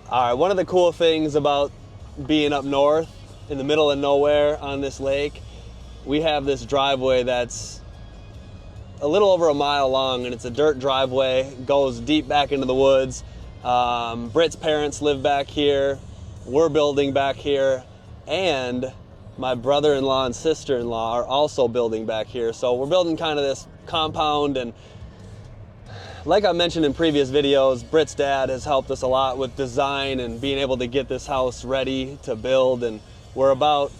All right, one of the cool things about being up north in the middle of nowhere on this lake, we have this driveway that's a little over a mile long, and it's a dirt driveway, goes deep back into the woods. Britt's parents live back here, we're building back here, and my brother-in-law and sister-in-law are also building back here. So we're building kind of this compound, and like I mentioned in previous videos, Britt's dad has helped us a lot with design and being able to get this house ready to build, and we're about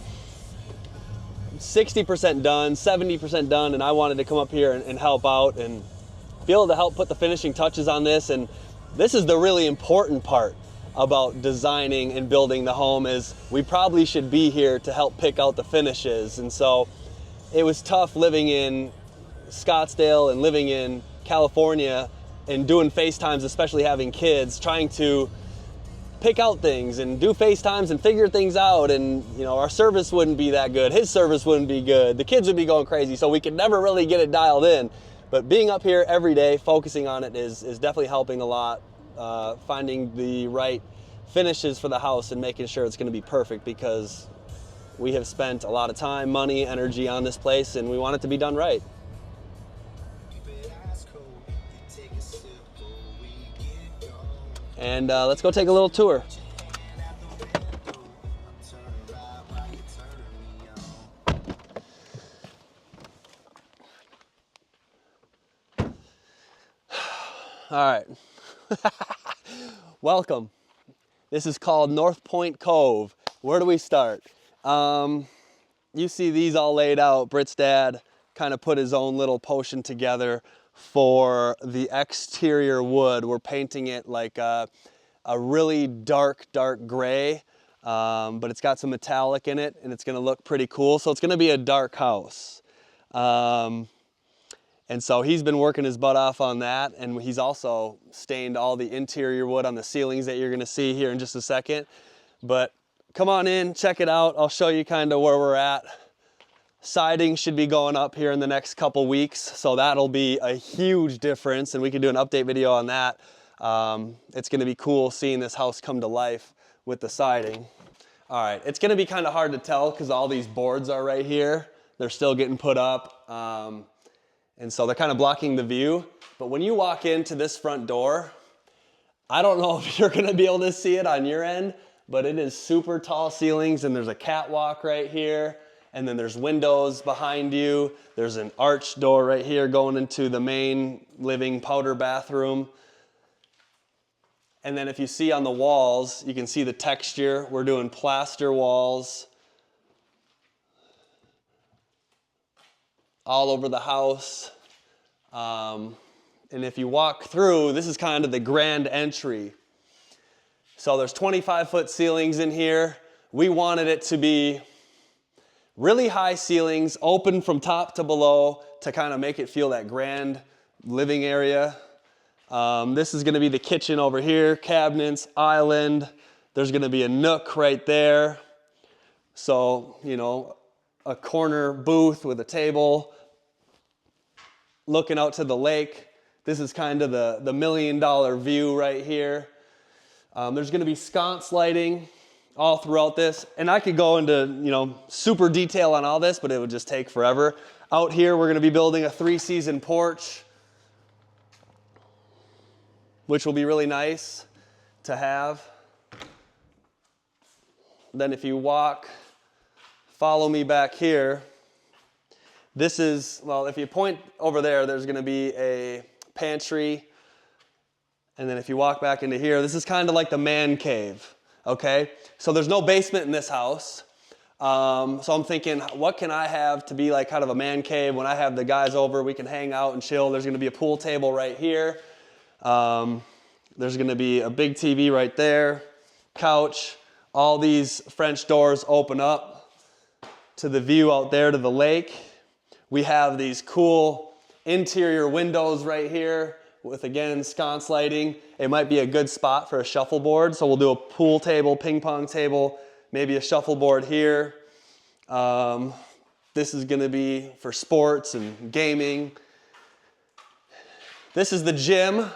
60% done, 70% done, and I wanted to come up here and help out and be able to help put the finishing touches on this. And this is the really important part about designing and building the home, is we probably should be here to help pick out the finishes. And so it was tough living in Scottsdale and living in California and doing FaceTimes, especially having kids, trying to pick out things and do FaceTimes and figure things out. And you know, our service wouldn't be that good, his service wouldn't be good, the kids would be going crazy, so we could never really get it dialed in. But being up here every day, focusing on it is definitely helping a lot, finding the right finishes for the house and making sure it's going to be perfect, because we have spent a lot of time, money, energy on this place, and we want it to be done right. And let's go take a little tour. All right. Welcome. This is called North Point Cove. Where do we start? You see these all laid out. Britt's dad kind of put his own little potion together for the exterior wood. We're painting it like a really dark gray, but it's got some metallic in it, and it's gonna look pretty cool. So it's gonna be a dark house. And so he's been working his butt off on that, and he's also stained all the interior wood on the ceilings that you're gonna see here in just a second. But come on in, check it out. I'll show you kind of where we're at. Siding should be going up here in the next couple weeks, so that'll be a huge difference, and we can do an update video on that. It's gonna be cool seeing this house come to life with the siding. All right, it's gonna be kind of hard to tell because all these boards are right here. They're still getting put up, and so they're kind of blocking the view. But when you walk into this front door, I don't know if you're gonna be able to see it on your end, but it is super tall ceilings, and there's a catwalk right here. And then there's windows behind you. There's an arched door right here going into the main living powder bathroom. And then if you see on the walls, you can see the texture. We're doing plaster walls all over the house. And if you walk through, this is kind of the grand entry. So there's 25-foot ceilings in here. We wanted it to be really high ceilings, open from top to below to kind of make it feel that grand living area. This is gonna be the kitchen over here, cabinets, island. There's gonna be a nook right there. So, you know, a corner booth with a table looking out to the lake. This is kind of the $1 million view right here. There's gonna be sconce lighting all throughout this, and I could go into, you know, super detail on all this, but it would just take forever. Out here, we're gonna be building a 3-season porch, which will be really nice to have. Then if you walk, follow me back here. This is, well, if you point over there, there's gonna be a pantry. And then if you walk back into here, this is kind of like the man cave. Okay, so there's no basement in this house. So I'm thinking, what can I have to be like kind of a man cave? When I have the guys over, we can hang out and chill. There's gonna be a pool table right here. There's gonna be a big TV right there, couch. All these French doors open up to the view out there to the lake. We have these cool interior windows right here with, again, sconce lighting. It might be a good spot for a shuffleboard, so we'll do a pool table, ping pong table, maybe a shuffleboard here. This is gonna be for sports and gaming. This is the gym.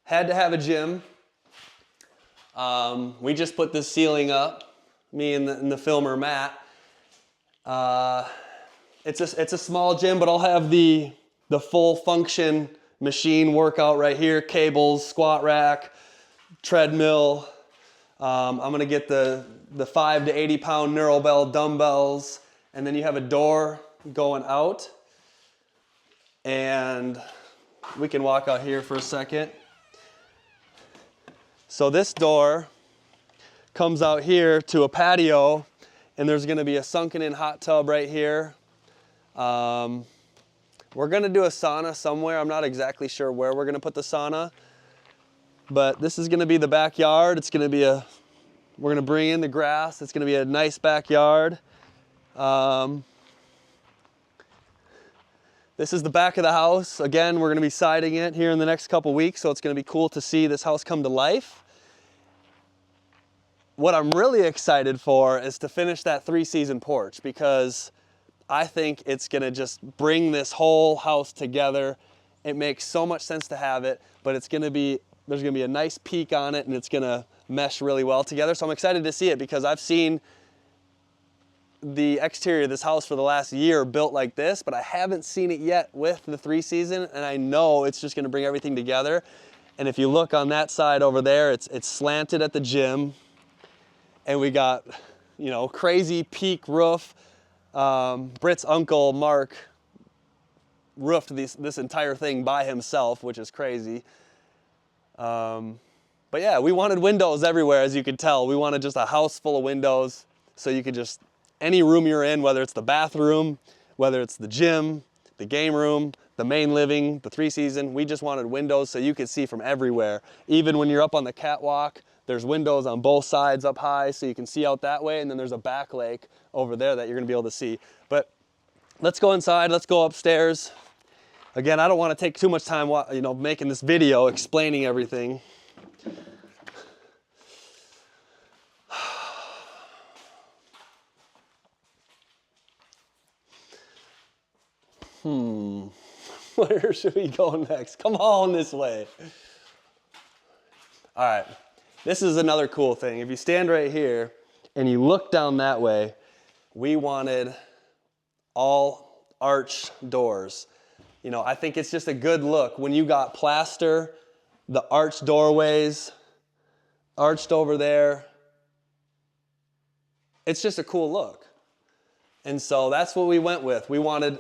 Had to have a gym. We just put this ceiling up, me and the filmer Matt. It's a small gym, but I'll have the full function machine workout right here, cables, squat rack, treadmill. I'm gonna get the 5 to 80 pound Neurobell dumbbells, and then you have a door going out. And we can walk out here for a second. So this door comes out here to a patio, and there's gonna be a sunken in hot tub right here. We're gonna do a sauna somewhere. I'm not exactly sure where we're gonna put the sauna, but this is gonna be the backyard. It's gonna be we're gonna bring in the grass. It's gonna be a nice backyard. This is the back of the house. Again, we're gonna be siding it here in the next couple weeks, so it's gonna be cool to see this house come to life. What I'm really excited for is to finish that 3-season porch, because I think it's gonna just bring this whole house together. It makes so much sense to have it, but there's gonna be a nice peak on it, and it's gonna mesh really well together. So I'm excited to see it, because I've seen the exterior of this house for the last year built like this, but I haven't seen it yet with the 3-season, and I know it's just gonna bring everything together. And if you look on that side over there, it's slanted at the gym, and we got, crazy peak roof. Britt's uncle, Mark, roofed this entire thing by himself, which is crazy. But yeah, we wanted windows everywhere, as you could tell. We wanted just a house full of windows, so you could just, any room you're in, whether it's the bathroom, whether it's the gym, the game room, the main living, the 3-season, we just wanted windows so you could see from everywhere. Even when you're up on the catwalk, there's windows on both sides up high, so you can see out that way, and then there's a back lake over there that you're gonna be able to see. But let's go inside, let's go upstairs. Again, I don't wanna take too much time, making this video, explaining everything. Where should we go next? Come on this way. All right, this is another cool thing. If you stand right here and you look down that way, we wanted all arch doors. I think it's just a good look. When you got plaster, the arch doorways, arched over there, it's just a cool look. And so that's what we went with. We wanted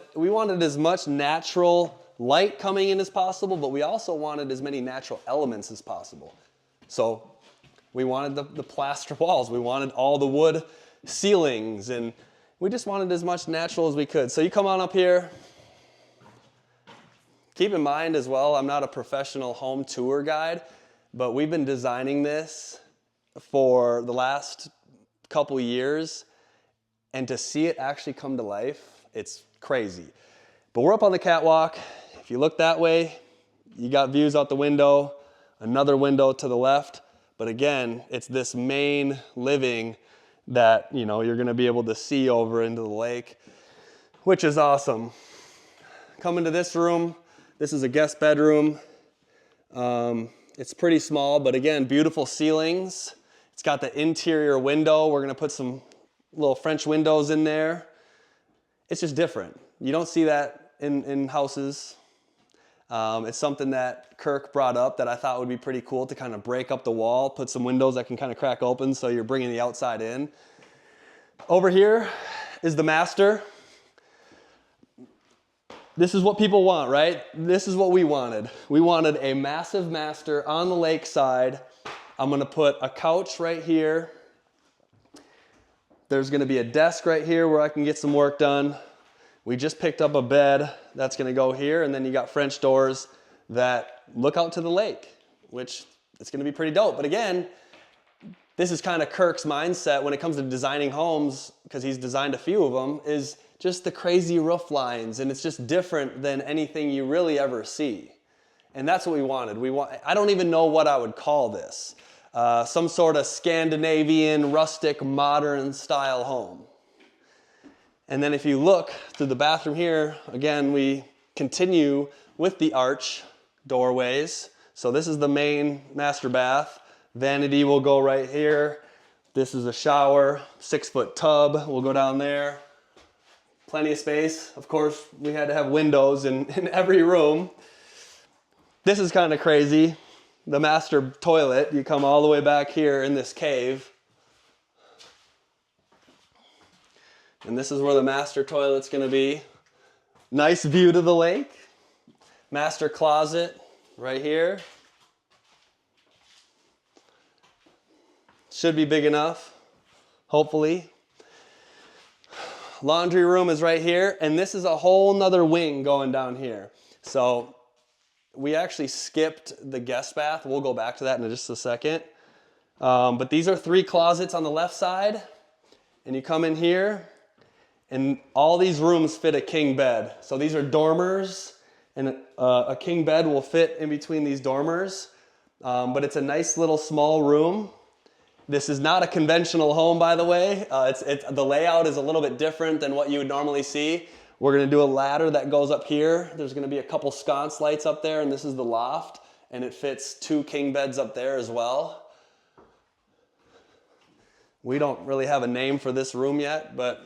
as much natural light coming in as possible, but we also wanted as many natural elements as possible. So we wanted the plaster walls. We wanted all the wood ceilings, and we just wanted as much natural as we could. So you come on up here. Keep in mind as well, I'm not a professional home tour guide, but we've been designing this for the last couple years. And to see it actually come to life, it's crazy. But we're up on the catwalk. If you look that way, you got views out the window, another window to the left. But again, it's this main living that you're gonna be able to see over into the lake, which is awesome. Come into this room. This is a guest bedroom. It's pretty small, but again, beautiful ceilings. It's got the interior window. We're gonna put some little French windows in there. It's just different. You don't see that in houses. It's something that Kirk brought up that I thought would be pretty cool to kind of break up the wall, put some windows that can kind of crack open so you're bringing the outside in. Over here is the master. This is what people want, right? This is what we wanted. We wanted a massive master on the lakeside. I'm gonna put a couch right here. There's gonna be a desk right here where I can get some work done. We just picked up a bed that's gonna go here, and then you got French doors that look out to the lake, which it's gonna be pretty dope. But again, this is kind of Kirk's mindset when it comes to designing homes, because he's designed a few of them, is just the crazy roof lines, and it's just different than anything you really ever see. And that's what we wanted. I don't even know what I would call this. Some sort of Scandinavian, rustic, modern style home. And then if you look through the bathroom here, again, we continue with the arch doorways. So this is the main master bath. Vanity will go right here. This is a shower, 6-foot tub will go down there. Plenty of space. Of course, we had to have windows in every room. This is kind of crazy. The master toilet, you come all the way back here in this cave. And this is where the master toilet's gonna be. Nice view to the lake. Master closet right here. Should be big enough, hopefully. Laundry room is right here, and this is a whole nother wing going down here. So we actually skipped the guest bath. We'll go back to that in just a second. But these are 3 closets on the left side, and you come in here, and all these rooms fit a king bed. So these are dormers, and a king bed will fit in between these dormers. But it's a nice little small room. This is not a conventional home, by the way. The layout is a little bit different than what you would normally see. We're gonna do a ladder that goes up here. There's gonna be a couple sconce lights up there, and this is the loft, and it fits 2 king beds up there as well. We don't really have a name for this room yet, but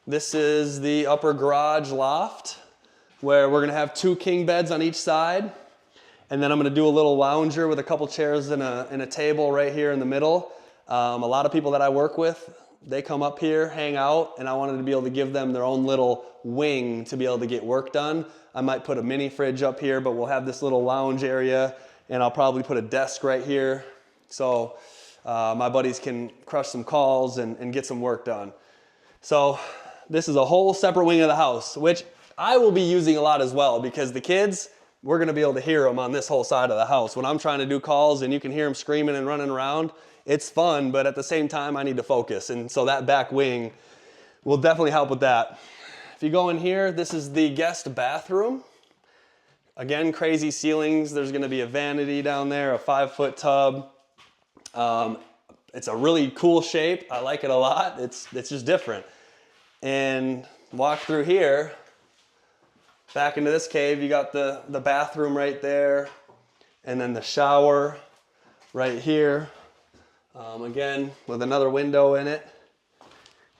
this is the upper garage loft, where we're gonna have 2 king beds on each side. And then I'm gonna do a little lounger with a couple chairs and a table right here in the middle. A lot of people that I work with, they come up here, hang out, and I wanted to be able to give them their own little wing to be able to get work done. I might put a mini fridge up here, but we'll have this little lounge area, and I'll probably put a desk right here. So my buddies can crush some calls and get some work done. So this is a whole separate wing of the house, which I will be using a lot as well, because the kids, we're gonna be able to hear them on this whole side of the house. When I'm trying to do calls and you can hear them screaming and running around, it's fun, but at the same time, I need to focus. And so that back wing will definitely help with that. If you go in here, this is the guest bathroom. Again, crazy ceilings. There's gonna be a vanity down there, a 5-foot tub. It's a really cool shape. I like it a lot. It's just different. And walk through here, back into this cave, you got the bathroom right there, and then the shower right here. Again, with another window in it.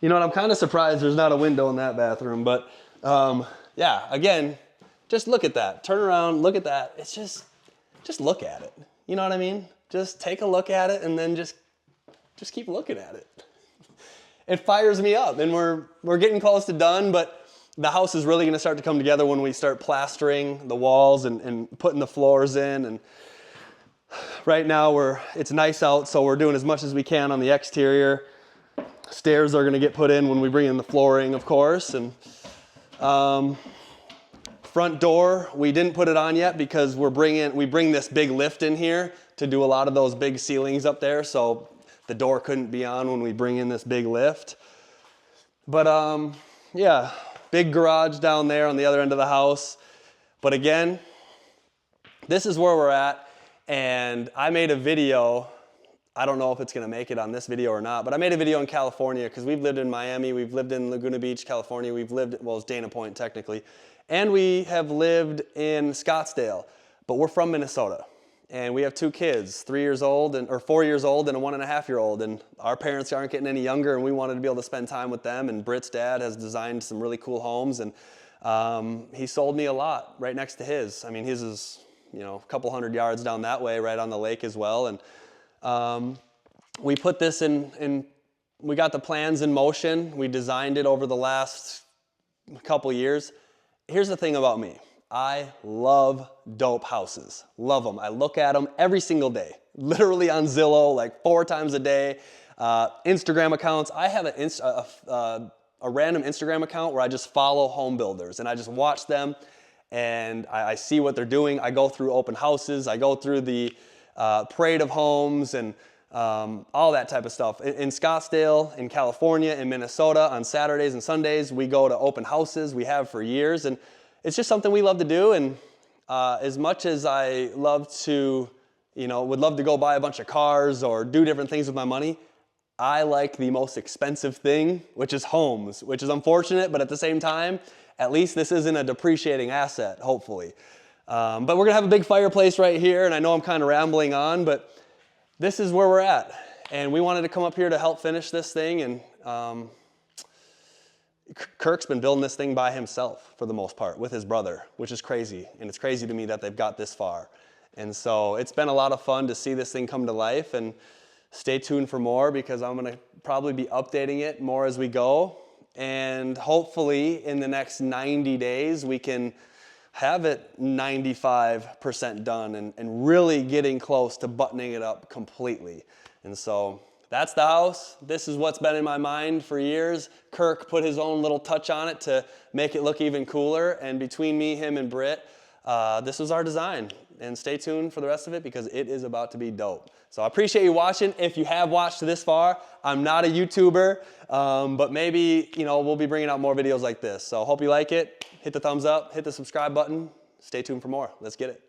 You know what, I'm kind of surprised there's not a window in that bathroom, but yeah, again, just look at that. Turn around, look at that. It's just look at it. You know what I mean? Just take a look at it and then just keep looking at it. It fires me up, and we're getting close to done, but the house is really gonna start to come together when we start plastering the walls and putting the floors in. And right now it's nice out, so we're doing as much as we can on the exterior. Stairs are gonna get put in when we bring in the flooring, of course. And front door, we didn't put it on yet because we bring this big lift in here to do a lot of those big ceilings up there, so the door couldn't be on when we bring in this big lift. But yeah, big garage down there on the other end of the house. But again, this is where we're at, and I made a video. I don't know if it's gonna make it on this video or not, but I made a video in California because we've lived in Miami, we've lived in Laguna Beach, California, we've lived, well, it's Dana Point technically, and we have lived in Scottsdale, but we're from Minnesota. And we have 2 kids, 4 years old and a 1.5-year-old, and our parents aren't getting any younger, and we wanted to be able to spend time with them. And Britt's dad has designed some really cool homes, and he sold me a lot right next to his. I mean, his is, you know, a couple hundred yards down that way, right on the lake as well. And we put this in, we got the plans in motion. We designed it over the last couple years. Here's the thing about me. I love dope houses, love them. I look at them every single day, literally on Zillow, like 4 times a day. Instagram accounts, I have a random Instagram account where I just follow home builders and I just watch them and I see what they're doing. I go through open houses, I go through the parade of homes and all that type of stuff. In Scottsdale, in California, in Minnesota, on Saturdays and Sundays, we go to open houses, we have for years, and it's just something we love to do. And as much as I love to, would love to go buy a bunch of cars or do different things with my money, I like the most expensive thing, which is homes, which is unfortunate, but at the same time, at least this isn't a depreciating asset, hopefully. But we're gonna have a big fireplace right here, and I know I'm kind of rambling on, but this is where we're at. And we wanted to come up here to help finish this thing. And Kirk's been building this thing by himself for the most part with his brother, which is crazy. And it's crazy to me that they've got this far. And so it's been a lot of fun to see this thing come to life. And stay tuned for more, because I'm going to probably be updating it more as we go. And hopefully in the next 90 days, we can have it 95% done and really getting close to buttoning it up completely. And so that's the house. This is what's been in my mind for years. Kirk put his own little touch on it to make it look even cooler. And between me, him, and Britt, this was our design. And stay tuned for the rest of it, because it is about to be dope. So I appreciate you watching. If you have watched this far, I'm not a YouTuber, but maybe, we'll be bringing out more videos like this. So hope you like it. Hit the thumbs up, hit the subscribe button. Stay tuned for more. Let's get it.